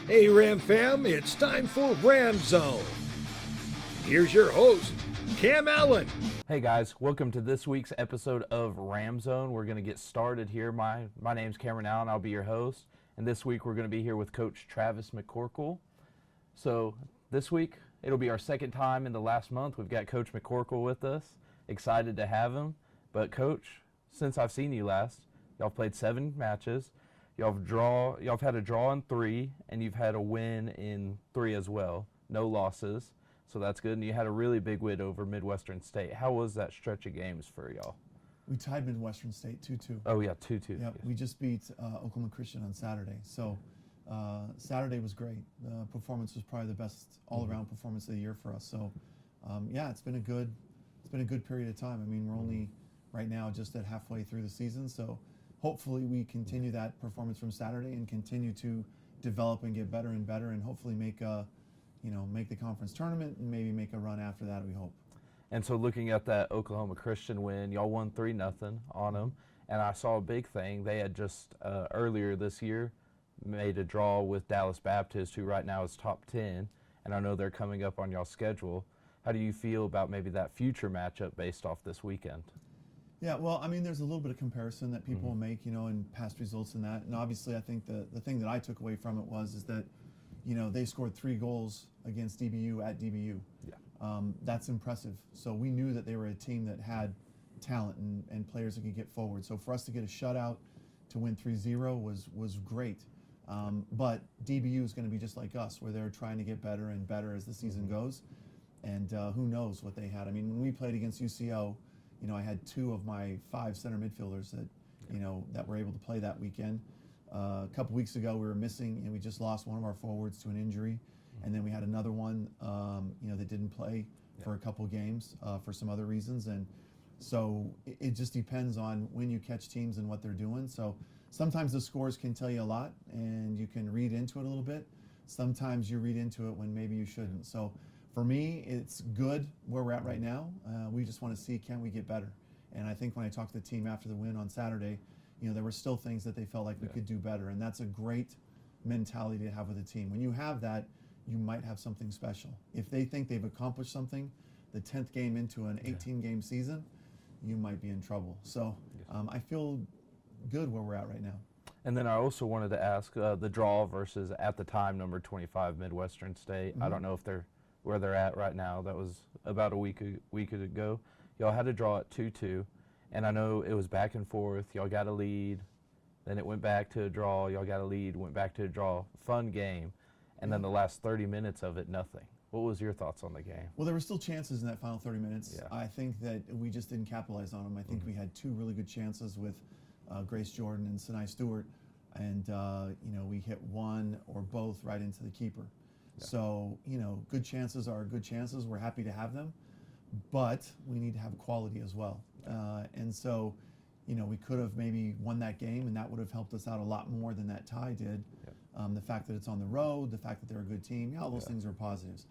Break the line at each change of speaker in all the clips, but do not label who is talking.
Hey Ram fam, it's time for Ram Zone. Here's your host, Cam Allen.
Hey guys, welcome to this week's episode of Ram Zone. We're going to get started here. My name's Cameron Allen. I'll be your host. And this week we're going to be here with Coach Travis McCorkle. So this week it'll be our second time in the last month. We've got Coach McCorkle with us. Excited to have him. But Coach, since I've seen you last, y'all played 7 matches. Y'all have had a draw in 3, and you've had a win in 3 as well. No losses, so that's good. And you had a really big win over Midwestern State. How was that stretch of games for y'all?
We tied Midwestern State 2-2.
Oh yeah, 2-2.
Yeah,
yes.
we just beat Oklahoma Christian on Saturday. So Saturday was great. The performance was probably the best all-around performance of the year for us. So yeah, it's been a good period of time. I mean, we're only right now just at halfway through the season. So hopefully we continue that performance from Saturday and continue to develop and get better and better, and hopefully make the conference tournament and maybe make a run after that, we hope.
And so looking at that Oklahoma Christian win, y'all won 3-0 on them. And I saw a big thing. They had just earlier this year made a draw with Dallas Baptist, who right now is top 10. And I know they're coming up on y'all's schedule. How do you feel about maybe that future matchup based off this weekend?
Yeah, well, I mean, there's a little bit of comparison that people will make, in past results and that. And obviously, I think the thing that I took away from it is that, they scored 3 goals against DBU at DBU.
Yeah.
That's impressive. So we knew that they were a team that had talent and players that could get forward. So for us to get a shutout to win 3-0 was great. But DBU is going to be just like us, where they're trying to get better and better as the season goes. And who knows what they had. I mean, when we played against UCO, I had 2 of my 5 center midfielders that, that were able to play that weekend. A couple weeks ago, we were missing, we just lost one of our forwards to an injury, and then we had another one, that didn't play for a couple games for some other reasons. And so it just depends on when you catch teams and what they're doing. So sometimes the scores can tell you a lot, and you can read into it a little bit. Sometimes you read into it when maybe you shouldn't. So for me, it's good where we're at right now. We just want to see, can we get better? And I think when I talked to the team after the win on Saturday, there were still things that they felt like we could do better. And that's a great mentality to have with a team. When you have that, you might have something special. If they think they've accomplished something, the 10th game into an 18-game season, you might be in trouble. So I feel good where we're at right now.
And then I also wanted to ask the draw versus, at the time, number 25 Midwestern State. I don't know if where they're at right now. That was about a week ago. Y'all had a draw at 2-2, and I know it was back and forth. Y'all got a lead, then it went back to a draw. Y'all got a lead, went back to a draw. Fun game, and then the last 30 minutes of it, nothing. What was your thoughts on the game?
Well, there were still chances in that final 30 minutes.
Yeah.
I think that we just didn't capitalize on them. I think we had 2 really good chances with Grace Jordan and Sinai Stewart, and we hit one or both right into the keeper. Yeah. So, good chances are good chances. We're happy to have them, but we need to have quality as well. And so, we could have maybe won that game, and that would have helped us out a lot more than that tie did. Yeah. The fact that it's on the road, the fact that they're a good team, all those things are positives.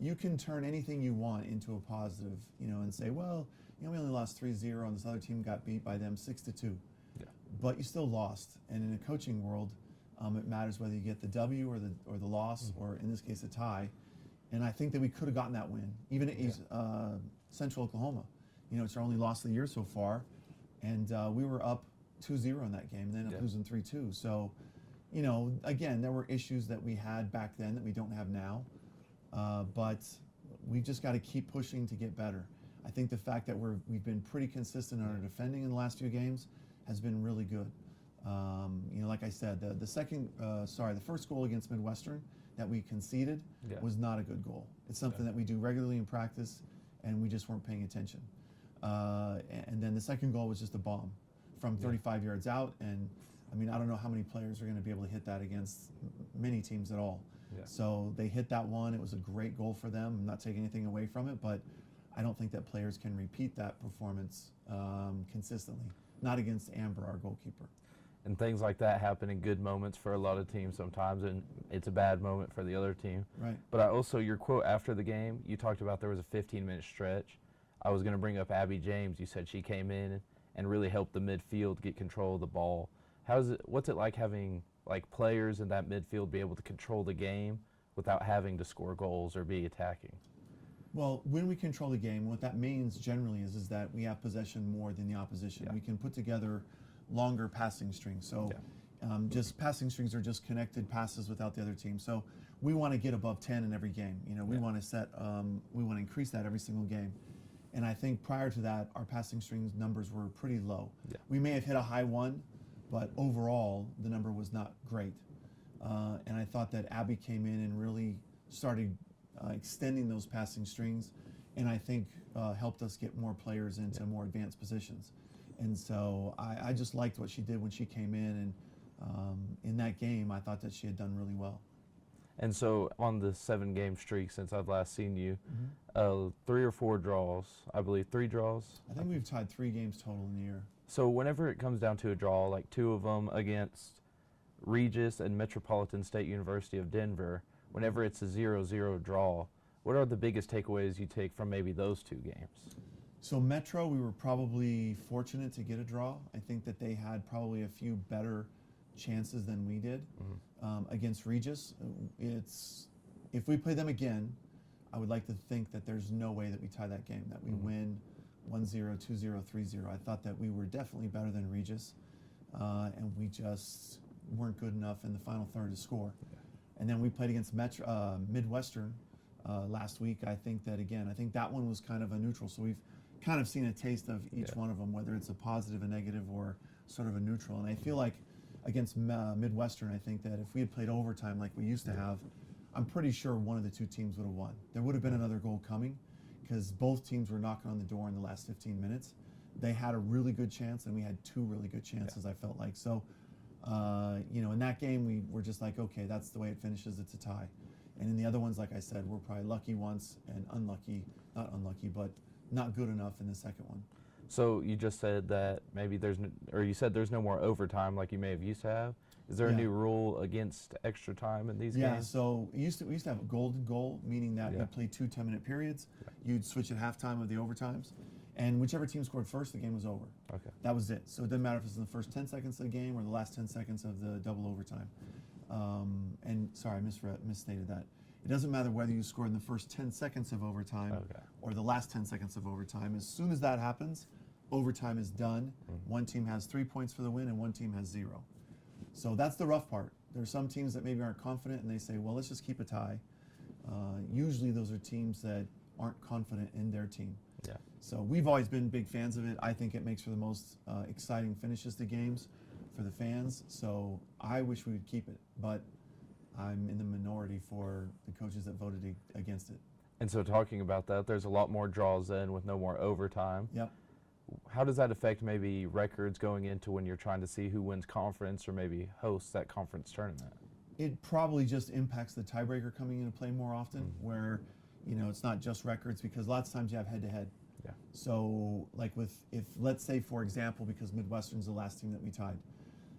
You can turn anything you want into a positive, and say, well, we only lost 3-0, and this other team got beat by them 6-2. Yeah. But you still lost. And in a coaching world, it matters whether you get the W or the loss, or in this case a tie. And I think that we could have gotten that win, even at Central Oklahoma. It's our only loss of the year so far, and we were up 2-0 in that game, and then ended up losing 3-2. So, again, there were issues that we had back then that we don't have now, but we just got to keep pushing to get better. I think the fact that we've been pretty consistent on our defending in the last 2 games has been really good. Like I said, the first goal against Midwestern that we conceded was not a good goal. It's something that we do regularly in practice, and we just weren't paying attention. And then the second goal was just a bomb from 35 yards out, and I don't know how many players are going to be able to hit that against many teams at all. Yeah. So they hit that one. It was a great goal for them. I'm not taking anything away from it, but I don't think that players can repeat that performance consistently. Not against Amber, our goalkeeper.
And things like that happen in good moments for a lot of teams sometimes, and it's a bad moment for the other team.
Right.
But I also, your quote after the game, you talked about there was a 15-minute stretch. I was going to bring up Abby James. You said she came in and really helped the midfield get control of the ball. What's it like having like players in that midfield be able to control the game without having to score goals or be attacking?
Well, when we control the game, what that means generally is that we have possession more than the opposition.
Yeah.
We can put together longer passing strings. So
Yeah.
just passing strings are just connected passes without the other team. So we want to get above 10 in every game. You know, we
Yeah.
want to we want to increase that every single game. And I think prior to that, our passing strings numbers were pretty low.
Yeah.
We may have hit a high one, but overall the number was not great. And I thought that Abby came in and really started extending those passing strings, and I think helped us get more players into more advanced positions. And so I just liked what she did when she came in, and in that game I thought that she had done really well.
And so on the 7-game streak since I've last seen you, 3 or 4 draws, I believe 3 draws.
I think we've tied 3 games total in the year.
So whenever it comes down to a draw, like 2 of them against Regis and Metropolitan State University of Denver, whenever it's a 0-0 draw, what are the biggest takeaways you take from maybe those 2 games?
So Metro, we were probably fortunate to get a draw. I think that they had probably a few better chances than we did. Against Regis. If we play them again, I would like to think that there's no way that we tie that game, that we win 1-0, 2-0, 3-0. I thought that we were definitely better than Regis, and we just weren't good enough in the final third to score. And then we played against Midwestern last week. I think that one was kind of a neutral. So we've kind of seen a taste of each one of them, whether it's a positive, a negative, or sort of a neutral. And I feel like against Midwestern, I think that if we had played overtime like we used to have, I'm pretty sure one of the 2 teams would have won. There would have been another goal coming because both teams were knocking on the door in the last 15 minutes. They had a really good chance, and we had 2 really good chances, I felt like. So, in that game, we were just like, okay, that's the way it finishes. It's a tie. And in the other ones, like I said, we're probably lucky once and not unlucky, but not good enough in the second one.
So you just said that maybe you said there's no more overtime like you may have used to have. Is there a new rule against extra time in these games?
Yeah, so we used to have a golden goal, meaning that we played 2 10-minute periods. You'd switch at halftime of the overtimes, and whichever team scored first, the game was over. Okay. That was it. So it didn't matter if it was in the first 10 seconds of the game or the last 10 seconds of the double overtime. And sorry, I misstated that. It doesn't matter whether you scored in the first 10 seconds of overtime or the last 10 seconds of overtime. As soon as that happens, overtime is done. One team has 3 points for the win and one team has 0. So that's the rough part. There's some teams that maybe aren't confident and they say, well, let's just keep a tie. Usually those are teams that aren't confident in their team. Yeah. So we've always been big fans of it. I think it makes for the most exciting finishes to games for the fans. So I wish we would keep it, but I'm in the minority for the coaches that voted against it.
And so talking about that, there's a lot more draws in with no more overtime.
Yep.
How does that affect maybe records going into when you're trying to see who wins conference or maybe hosts that conference tournament?
It probably just impacts the tiebreaker coming into play more often, where it's not just records, because lots of times you have head-to-head. Yeah. So like if let's say, for example, because Midwestern's the last team that we tied,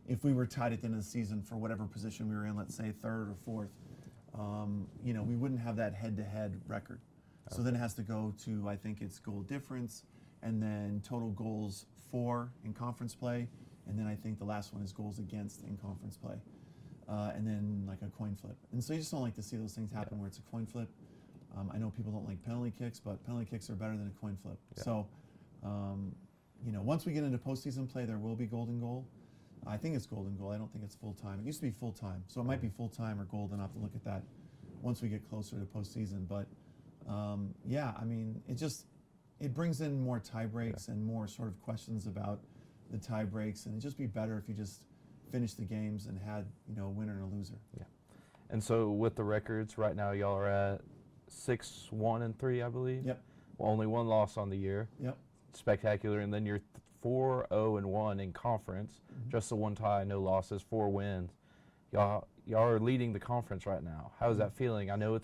if we were tied at the end of the season for whatever position we were in, let's say 3rd or 4th, we wouldn't have that head-to-head record. So then it has to go to, I think it's goal difference, and then total goals for in conference play, and then I think the last one is goals against in conference play, and then like a coin flip. And so you just don't like to see those things happen where it's a coin flip. I know people don't like penalty kicks, but penalty kicks are better than a coin flip. Yeah. So, once we get into postseason play, there will be golden goal. I think it's golden goal. I don't think it's full time. It used to be full time, so it might be full time or golden. I'll have to look at that once we get closer to postseason. But it brings in more tie breaks and more sort of questions about the tie breaks, and it'd just be better if you just finished the games and had a winner and a loser.
Yeah. And so with the records right now, y'all are at 6-1-3, I believe. Yep. Well, only 1 loss on the year.
Yep.
Spectacular. And then you're 4-0-1 in conference. Just the 1 tie, no losses, 4 wins. Y'all are leading the conference right now. How is that feeling? I know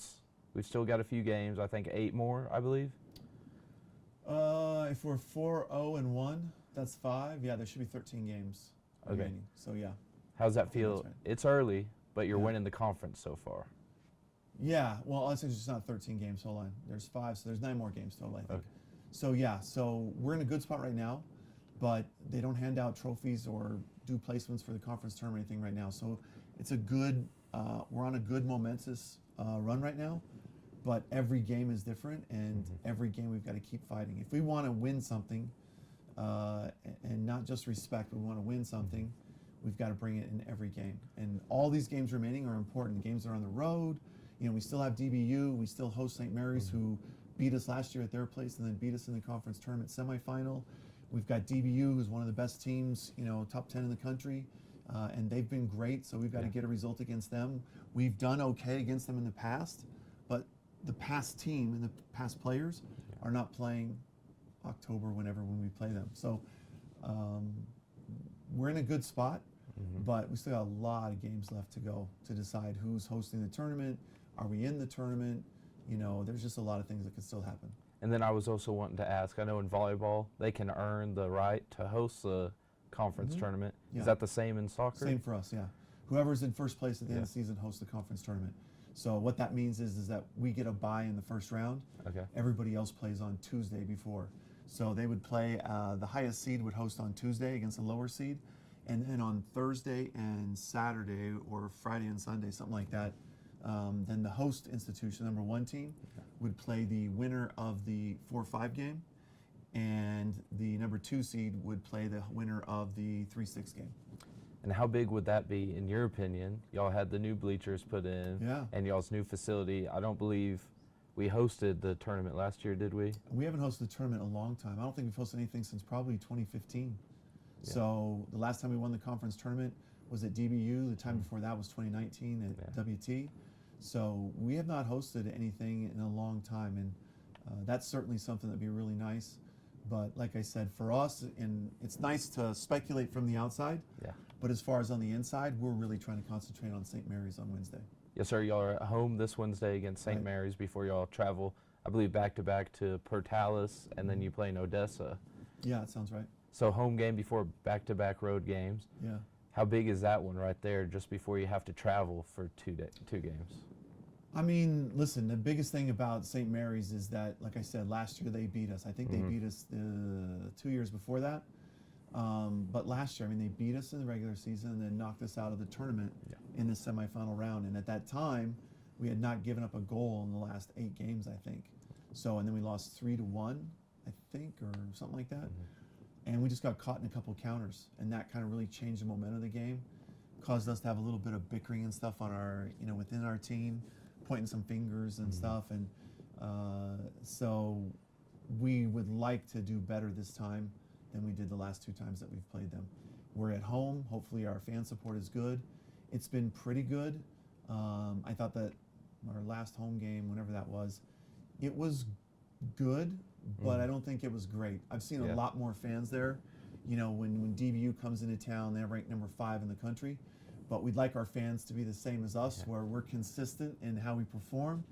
we've still got a few games. I think 8 more, I believe.
If we're 4-0-1, that's 5. Yeah, there should be 13 games remaining. So yeah.
How's that feel? Right. It's early, but you're winning the conference so far.
Yeah, well, it's just not 13 games. Hold on. There's 5, so there's 9 more games total, I think. Okay. So we're in a good spot right now, but they don't hand out trophies or do placements for the conference tournament or anything right now. So it's a good, we're on a good momentous run right now, but every game is different, and every game we've got to keep fighting. If we want to win something, and not just respect, but we want to win something, we've got to bring it in every game. And all these games remaining are important. Games are on the road. You know, we still have DBU. We still host St. Mary's, who beat us last year at their place and then beat us in the conference tournament semifinal. We've got DBU, who's one of the best teams, you know, top 10 in the country, and they've been great, so we've got to get a result against them. We've done okay against them in the past, but the past team and the past players are not playing October when we play them. So we're in a good spot, but we still got a lot of games left to go to decide who's hosting the tournament. Are we in the tournament? You know, there's just a lot of things that could still happen.
And then I was also wanting to ask, I know in volleyball, they can earn the right to host the conference tournament.
Yeah.
Is that the same in soccer?
Same for us, yeah. Whoever's in first place at the end of the season hosts the conference tournament. So what that means is that we get a bye in the first round.
Okay.
Everybody else plays on Tuesday before. So they would play, the highest seed would host on Tuesday against the lower seed. And then on Thursday and Saturday, or Friday and Sunday, something like that, then the host institution, number one team, would play the winner of the 4-5 game, and the number 2 seed would play the winner of the 3-6 game.
And how big would that be, in your opinion? Y'all had the new bleachers put in, and y'all's new facility. I don't believe we hosted the tournament last year, did we?
We haven't hosted the tournament in a long time. I don't think we've hosted anything since probably 2015. So the last time we won the conference tournament was at DBU. The time before that was 2019 at WT. So we have not hosted anything in a long time, and that's certainly something that'd be really nice. But like I said, for us, and it's nice to speculate from the outside, but as far as on the inside, we're really trying to concentrate on St. Mary's on Wednesday.
Yes, sir. Y'all are at home this Wednesday against St. Mary's before y'all travel, I believe, back-to-back to Portales, and then you play in Odessa.
Yeah, that sounds right.
So home game before back-to-back road games.
Yeah.
How big is that one right there, just before you have to travel for two games?
I mean, listen, the biggest thing about St. Mary's is that, like I said, last year they beat us. I think they beat us 2 years before that. But last year, I mean, they beat us in the regular season and then knocked us out of the tournament in the semifinal round. And at that time, we had not given up a goal in the last 8 games, I think. So, and then we lost 3-1, I think, or something like that. And we just got caught in a couple counters, and that kind of really changed the momentum of the game, caused us to have a little bit of bickering and stuff on our, you know, within our team, pointing some fingers and stuff. And so we would like to do better this time than we did the last 2 times that we've played them. We're at home. Hopefully our fan support is good. It's been pretty good. I thought that our last home game, whenever that was, it was good, but I don't think it was great. I've seen a lot more fans there. You know, when DBU comes into town, they're ranked number 5 in the country. But we'd like our fans to be the same as us, where we're consistent in how we perform.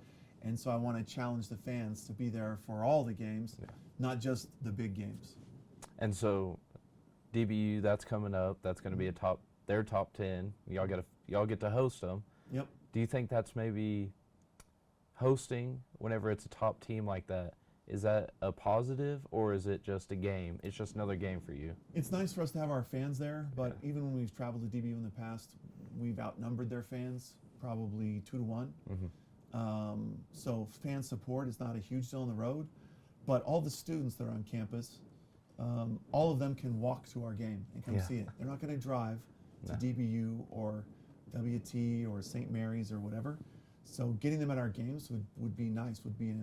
And so I want to challenge the fans to be there for all the games, not just the big games.
And so DBU, that's coming up. That's going to be their top 10. Y'all get to host them.
Yep.
Do you think that's maybe hosting whenever it's a top team like that? Is that a positive, or is it just a game? It's just another game for you.
It's nice for us to have our fans there, but even when we've traveled to DBU in the past, we've outnumbered their fans probably 2-1. So fan support is not a huge deal on the road, but all the students that are on campus, all of them can walk to our game and come see it. They're not going to drive to DBU or WT or St. Mary's or whatever. So getting them at our games would be nice, would be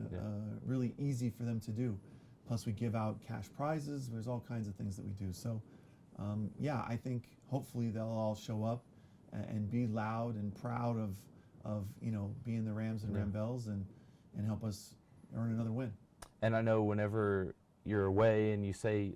really easy for them to do. Plus we give out cash prizes. There's all kinds of things that we do. So yeah, I think hopefully they'll all show up and be loud and proud of you know, being the Rams and Rambells and help us earn another win.
And I know whenever you're away and you say,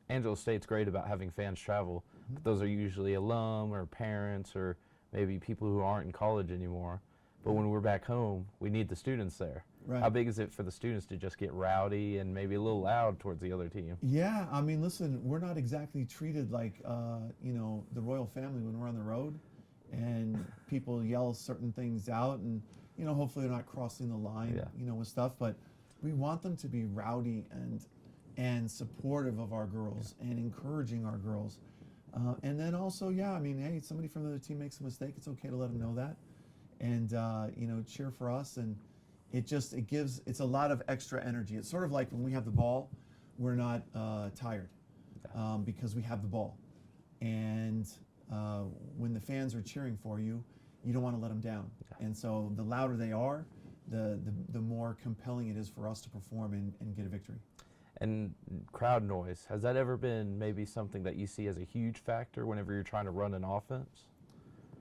Angelo State's great about having fans travel, but those are usually alum or parents or maybe people who aren't in college anymore. But when we're back home, we need the students there.
Right.
How big is it for the students to just get rowdy and maybe a little loud towards the other team?
Yeah, I mean, listen, we're not exactly treated like, you know, the royal family when we're on the road, and people yell certain things out, and, you know, hopefully they're not crossing the line, you know, with stuff. But we want them to be rowdy and supportive of our girls and encouraging our girls. And then also, yeah, I mean, hey, somebody from the other team makes a mistake, it's okay to let them know that, and cheer for us. And it's a lot of extra energy. It's sort of like when we have the ball, we're not tired because we have the ball. And when the fans are cheering for you, you don't want to let them down. And so the louder they are, the more compelling it is for us to perform and get a victory.
And crowd noise, has that ever been maybe something that you see as a huge factor whenever you're trying to run an offense?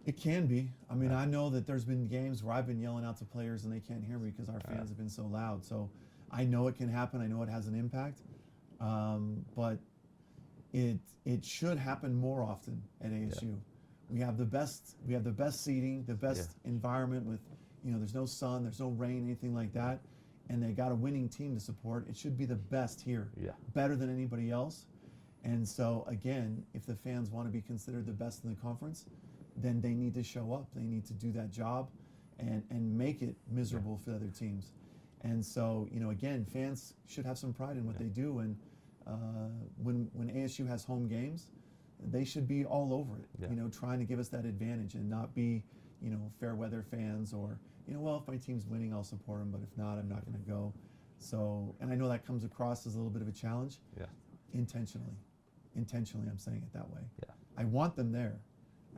It can be. I mean, I know that there's been games where I've been yelling out to players and they can't hear me because our fans have been so loud. So I know it can happen. I know it has an impact. But it should happen more often at ASU.
Yeah.
We have the best seating, the best environment with, there's no sun, there's no rain, anything like that. And they got a winning team to support. It should be the best here, better than anybody else. And so again, if the fans want to be considered the best in the conference, then they need to show up. They need to do that job and make it miserable for other teams. And so, again, fans should have some pride in what they do. And when ASU has home games, they should be all over it, trying to give us that advantage and not be, fair weather fans or, well, if my team's winning, I'll support them, but if not, I'm not going to go. So, and I know that comes across as a little bit of a challenge.
Yeah.
Intentionally, I'm saying it that way.
Yeah.
I want them there.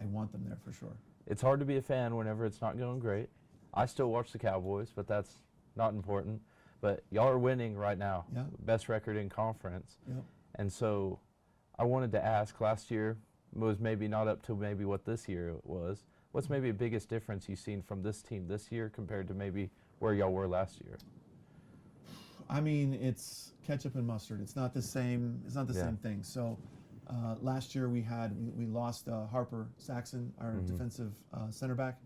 I want them there for sure.
It's hard to be a fan whenever it's not going great. I still watch the Cowboys, but that's not important. But y'all are winning right now.
Yeah.
Best record in conference.
Yep.
And so I wanted to ask, last year was maybe not up to maybe what this year was. What's maybe the biggest difference you've seen from this team this year compared to maybe where y'all were last year?
I mean, it's ketchup and mustard. It's not the same. It's not the same thing. So last year we lost Harper Saxon, our defensive center back,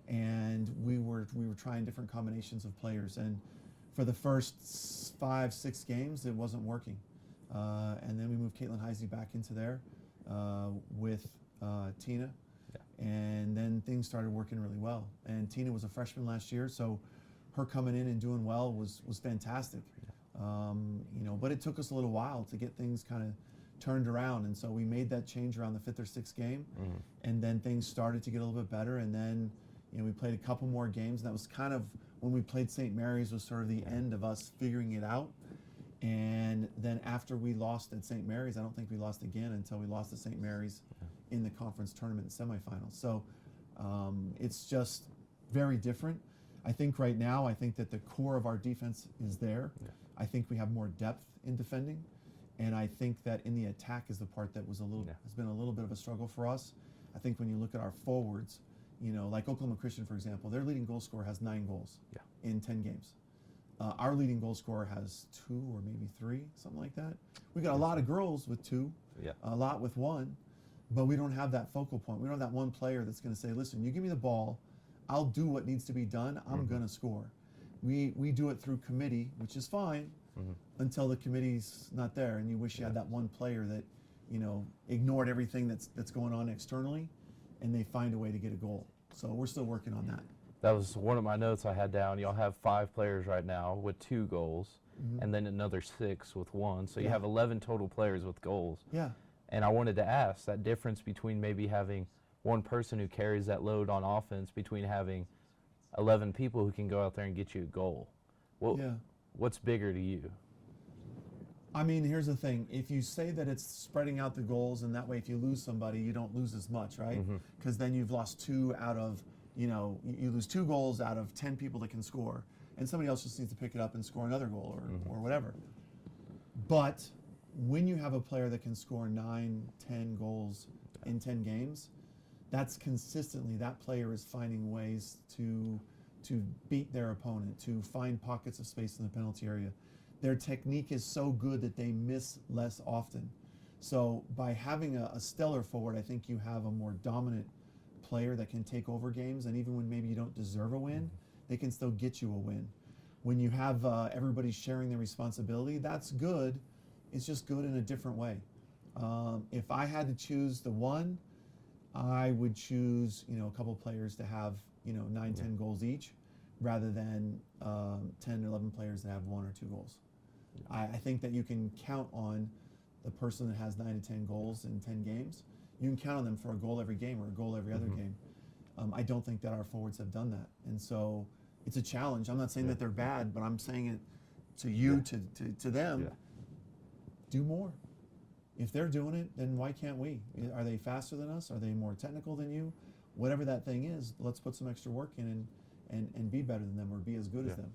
and we were trying different combinations of players. And for the first 5-6 games, it wasn't working. And then we moved Caitlin Heisey back into there with Tina. And then things started working really well. And Tina was a freshman last year, so her coming in and doing well was fantastic. But it took us a little while to get things kind of turned around. And so we made that change around the 5th or 6th game. And then things started to get a little bit better. And then, we played a couple more games. And that was kind of when we played St. Mary's was sort of the end of us figuring it out. And then after we lost at St. Mary's, I don't think we lost again until we lost to St. Mary's in the conference tournament semifinals. So it's just very different. I think right now, I think that the core of our defense is there. I think we have more depth in defending. And I think that in the attack is the part that was has been a little bit of a struggle for us. I think when you look at our forwards, like Oklahoma Christian, for example, their leading goal scorer has 9 goals in 10 games. Our leading goal scorer has 2 or maybe 3, something like that. We got a lot of girls with 2, a lot with 1, but we don't have that focal point. We don't have that one player that's going to say, listen, you give me the ball, I'll do what needs to be done, I'm going to score. We do it through committee, which is fine, until the committee's not there, and you wish you had that one player that, ignored everything that's going on externally, and they find a way to get a goal. So we're still working on that.
That was one of my notes I had down. Y'all have 5 players right now with 2 goals, and then another 6 with 1. So you have 11 total players with goals.
Yeah.
And I wanted to ask that difference between maybe having one person who carries that load on offense between having 11 people who can go out there and get you a goal. What's bigger to you?
I mean, here's the thing. If you say that it's spreading out the goals, and that way if you lose somebody, you don't lose as much, right? Because then you've lost 2 out of, you lose 2 goals out of 10 people that can score, and somebody else just needs to pick it up and score another goal or whatever. But when you have a player that can score 9, 10 goals in 10 games, that's consistently, that player is finding ways to beat their opponent, to find pockets of space in the penalty area. Their technique is so good that they miss less often. So by having a stellar forward, I think you have a more dominant player that can take over games, and even when maybe you don't deserve a win, they can still get you a win. When you have everybody sharing the responsibility, that's good. It's just good in a different way. If I had to choose the one, I would choose a couple players to have 9, 10 goals each, rather than 10 or 11 players that have 1 or 2 goals. I think that you can count on the person that has 9 to 10 goals in 10 games. you can count on them for a goal every game or a goal every other game. I don't think that our forwards have done that, and so it's a challenge. I'm not saying that they're bad, but I'm saying it to you, to them.
Yeah.
Do more. If they're doing it, then why can't we? Are they faster than us? Are they more technical than you? Whatever that thing is, let's put some extra work in and be better than them or be as good as them.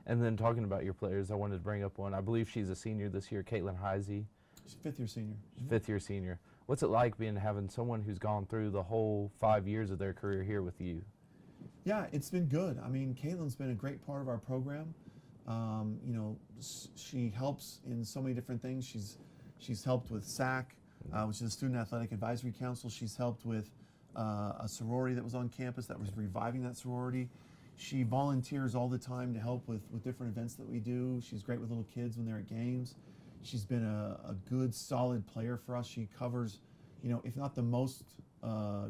And then talking about your players, I wanted to bring up one. I believe she's a senior this year, Caitlin Heisey.
She's a 5th-year senior.
Fifth-year senior. What's it like having someone who's gone through the whole 5 years of their career here with you?
Yeah, it's been good. I mean, Caitlin's been a great part of our program. She helps in so many different things. She's helped with SAC, which is a Student Athletic Advisory Council. She's helped with a sorority that was on campus that was reviving that sorority. She volunteers all the time to help with different events that we do. She's great with little kids when they're at games. She's been a good, solid player for us. She covers, if not the most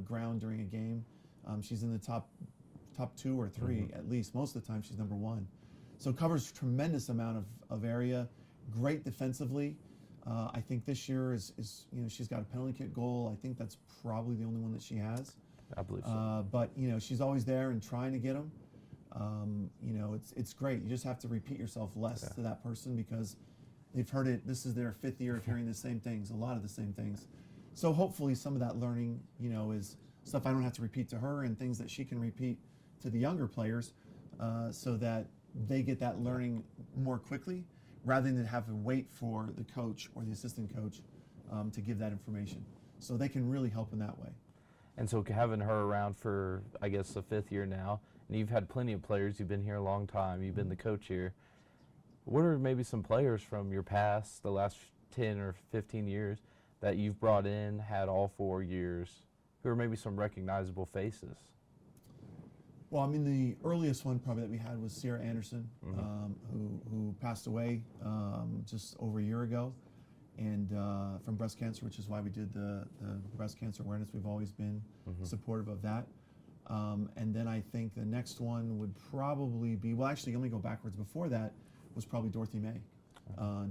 ground during a game, she's in the top 2 or 3 at least. Most of the time she's number 1. So covers tremendous amount of area, great defensively. I think this year is she's got a penalty kick goal. I think that's probably the only one that she has.
I believe so.
But she's always there and trying to get them. It's great. You just have to repeat yourself less to that person because they've heard it. This is their 5th year of hearing the same things, a lot of the same things. So hopefully some of that learning, is stuff I don't have to repeat to her and things that she can repeat to the younger players, so that they get that learning more quickly, rather than have to wait for the coach or the assistant coach to give that information. So they can really help in that way.
And so having her around for, I guess, the 5th year now, and you've had plenty of players, you've been here a long time, you've been the coach here. What are maybe some players from your past, the last 10 or 15 years, that you've brought in, had all 4 years, who are maybe some recognizable faces?
Well, I mean, the earliest one probably that we had was Sierra Anderson, who passed away just over a year ago, and from breast cancer, which is why we did the breast cancer awareness. We've always been supportive of that. And then I think the next one would probably be, well, actually, let me go backwards. Before that was probably Dorothy May,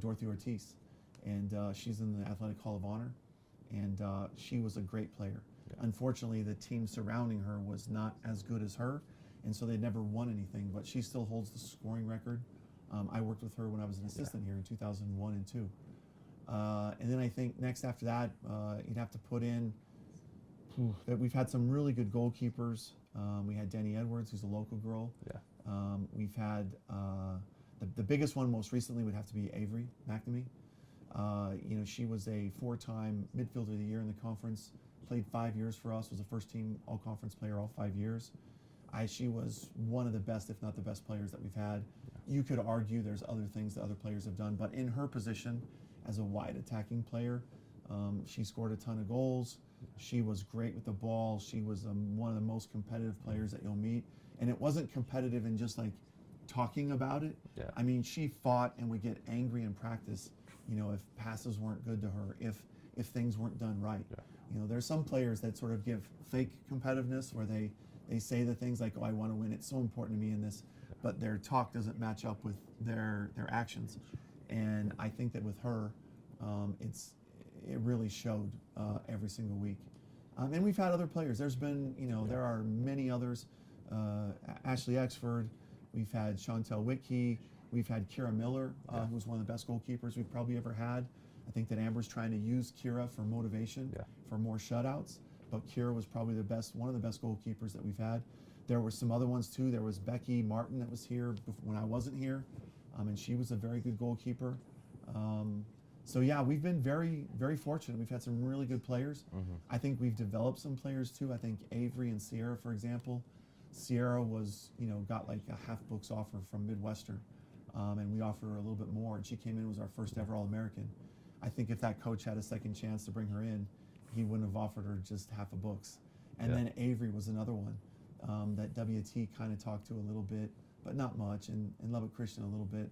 Dorothy Ortiz, and she's in the Athletic Hall of Honor, and she was a great player. Unfortunately, the team surrounding her was not as good as her, and so they never won anything, but she still holds the scoring record. I worked with her when I was an assistant here in 2001 and 2. And then I think next after that, you'd have to put in that we've had some really good goalkeepers. We had Danny Edwards, who's a local girl. We've had the biggest one most recently would have to be Avery McNamee. She was a 4-time midfielder of the year in the conference. Played 5 years for us, was a first-team all-conference player all 5 years. She was one of the best, if not the best players that we've had. You could argue there's other things that other players have done, but in her position as a wide attacking player, she scored a ton of goals. She was great with the ball. She was one of the most competitive players that you'll meet. And it wasn't competitive in just like talking about it. I mean, she fought and would get angry in practice, if passes weren't good to her, if things weren't done right. There's some players that sort of give fake competitiveness where they say the things like, oh, I want to win, it's so important to me in this, but their talk doesn't match up with their actions. And I think that with her, it really showed every single week. And we've had other players. There's been, there are many others. Ashley Exford, we've had Chantel Whitkey, we've had Kira Miller, who's one of the best goalkeepers we've probably ever had. I think that Amber's trying to use Kira for motivation, for more shutouts, but Kira was probably one of the best goalkeepers that we've had. There were some other ones too. There was Becky Martin that was here when I wasn't here, and she was a very good goalkeeper. So yeah, we've been very, very fortunate. We've had some really good players. I think we've developed some players too. I think Avery and Sierra, for example. Sierra was, got like a half books offer from Midwestern, and we offered her a little bit more, and she came in, was our first ever All-American. I think if that coach had a second chance to bring her in, he wouldn't have offered her just half a books. And then Avery was another one that WT kind of talked to a little bit, but not much, and Lubbock Christian a little bit.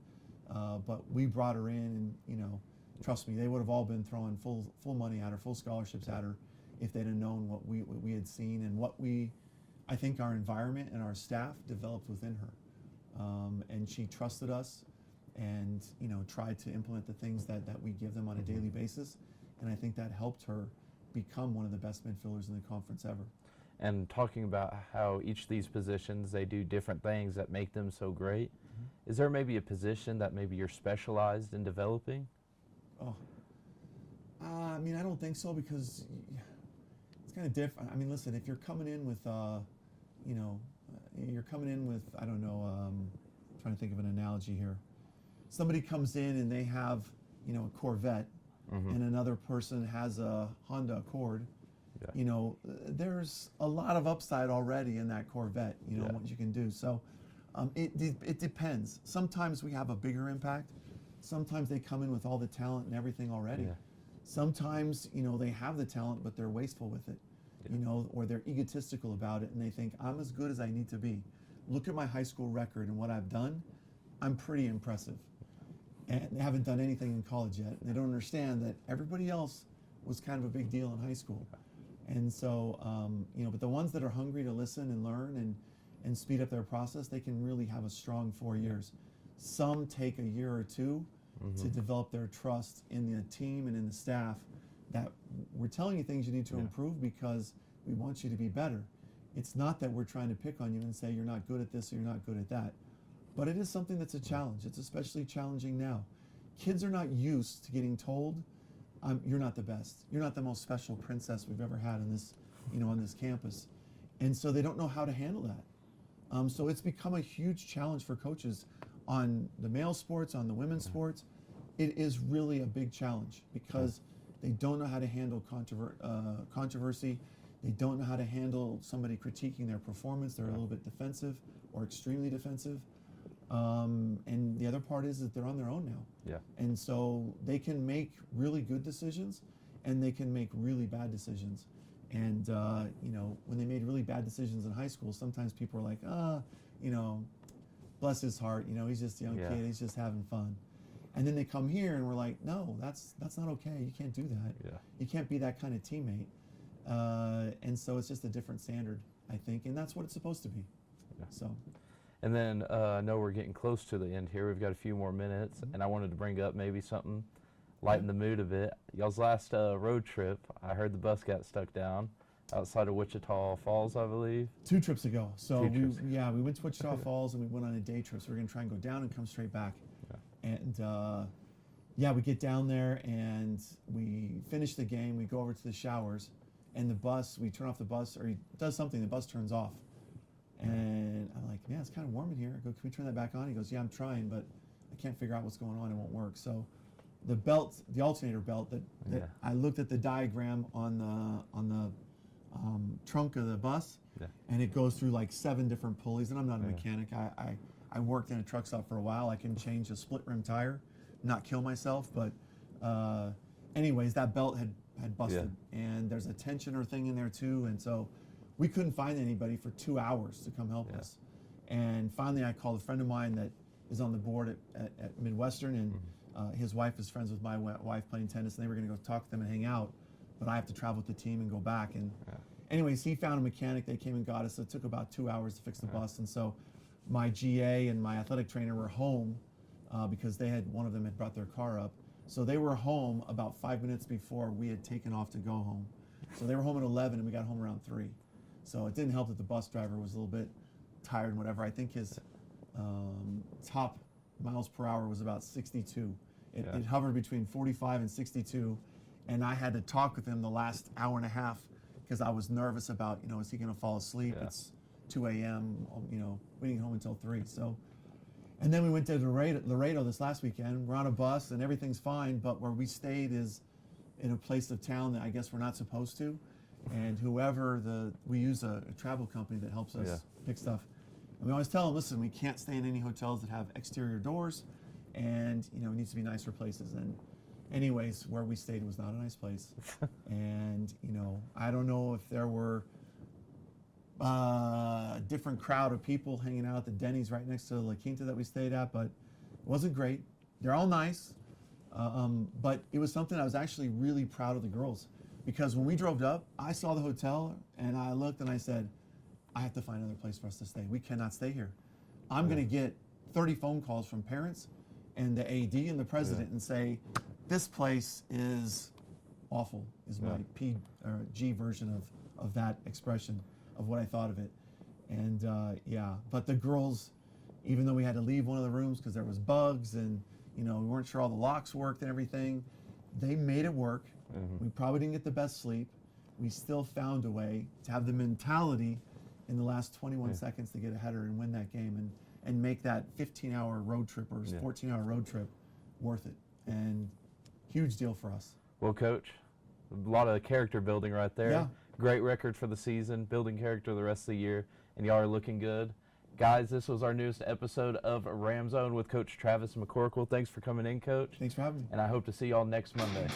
But we brought her in, and trust me, they would have all been throwing full money at her, full scholarships at her, if they'd have known what we had seen and what I think our environment and our staff developed within her. And she trusted us, and tried to implement the things that we give them on a daily basis, and I think that helped her become one of the best midfielders in the conference ever.
And talking about how each of these positions, they do different things that make them so great, is there maybe a position that maybe you're specialized in developing?
Oh, I mean, I don't think so, because it's kind of different. I mean, listen, if you're coming in with, you're coming in with, I don't know, I'm trying to think of an analogy here. Somebody comes in and they have, a Corvette, and another person has a Honda Accord.
Yeah.
There's a lot of upside already in that Corvette, what you can do. So it depends. Sometimes we have a bigger impact. Sometimes they come in with all the talent and everything already.
Yeah.
Sometimes, they have the talent, but they're wasteful with it, or they're egotistical about it, and they think, I'm as good as I need to be. Look at my high school record and what I've done. I'm pretty impressive. And they haven't done anything in college yet. They don't understand that everybody else was kind of a big deal in high school. And so, but the ones that are hungry to listen and learn and speed up their process, they can really have a strong 4 years. Some take a year or two to develop their trust in the team and in the staff, that we're telling you things you need to improve because we want you to be better. It's not that we're trying to pick on you and say you're not good at this or you're not good at that. But it is something that's a challenge. It's especially challenging now. Kids are not used to getting told, you're not the best. You're not the most special princess we've ever had in this, on this campus. And so they don't know how to handle that. So it's become a huge challenge for coaches on the male sports, on the women's sports. It is really a big challenge because they don't know how to handle controversy. They don't know how to handle somebody critiquing their performance. They're a little bit defensive or extremely defensive. And the other part is that they're on their own now.
Yeah.
And so they can make really good decisions and they can make really bad decisions. And, when they made really bad decisions in high school, sometimes people are like, bless his heart, he's just a young kid, he's just having fun. And then they come here and we're like, no, that's not okay. You can't do that.
Yeah.
You can't be that kind of teammate. And so it's just a different standard, I think, and that's what it's supposed to be.
Yeah.
So.
And then I know we're getting close to the end here. We've got a few more minutes, and I wanted to bring up maybe something, lighten the mood a bit. Y'all's last road trip, I heard the bus got stuck down outside of Wichita Falls, I believe.
2 trips ago. So we went to Wichita
Okay.
Falls and we went on a day trip. So we're going to try and go down and come straight back.
Yeah.
And we get down there and we finish the game. We go over to the showers, and the bus, we turn off the bus, or he does something, the bus turns off. And I'm like, man, it's kind of warm in here. I go, can we turn that back on? He goes, yeah, I'm trying, but I can't figure out what's going on. It won't work. So the belt, the alternator belt that I looked at the diagram on the trunk of the bus, and it goes through like 7 different pulleys. And I'm not a mechanic. I worked in a truck stop for a while. I can change a split rim tire, not kill myself. But anyways, that belt had busted, and there's a tensioner thing in there too. And so we couldn't find anybody for 2 hours to come help us. And finally, I called a friend of mine that is on the board at Midwestern, and his wife is friends with my wife playing tennis, and they were going to go talk to them and hang out. But I have to travel with the team and go back. And anyways, he found a mechanic. They came and got us. So it took about 2 hours to fix the bus. And so my GA and my athletic trainer were home because one of them had brought their car up. So they were home about 5 minutes before we had taken off to go home. So they were home at 11, and we got home around 3. So it didn't help that the bus driver was a little bit tired and whatever. I think his top miles per hour was about 62. It hovered between 45 and 62. And I had to talk with him the last hour and a half because I was nervous about, is he going to fall asleep?
Yeah.
It's 2 a.m., we didn't get home until 3. So, and then we went to Laredo this last weekend. We're on a bus and everything's fine, but where we stayed is in a place of town that I guess we're not supposed to. And we use a travel company that helps us pick stuff. And we always tell them, listen, we can't stay in any hotels that have exterior doors, and it needs to be nicer places. And anyways, where we stayed was not a nice place. And I don't know if there were a different crowd of people hanging out at the Denny's right next to the La Quinta that we stayed at, but it wasn't great. They're all nice, but it was something I was actually really proud of the girls. Because when we drove up, I saw the hotel and I looked and I said, I have to find another place for us to stay. We cannot stay here. I'm going to get 30 phone calls from parents and the AD and the president and say, this place is awful is my P or G version of that expression of what I thought of it. And but the girls, even though we had to leave one of the rooms because there was bugs and we weren't sure all the locks worked and everything, they made it work. We probably didn't get the best sleep. We still found a way to have the mentality in the last 21 seconds to get a header and win that game and make that 15-hour road trip or 14-hour road trip worth it. And huge deal for us.
Well, Coach, a lot of character building right there.
Yeah.
Great record for the season, building character the rest of the year, and y'all are looking good. Guys, this was our newest episode of Ram Zone with Coach Travis McCorkle. Thanks for coming in, Coach.
Thanks for having me.
And I hope to see y'all next Monday.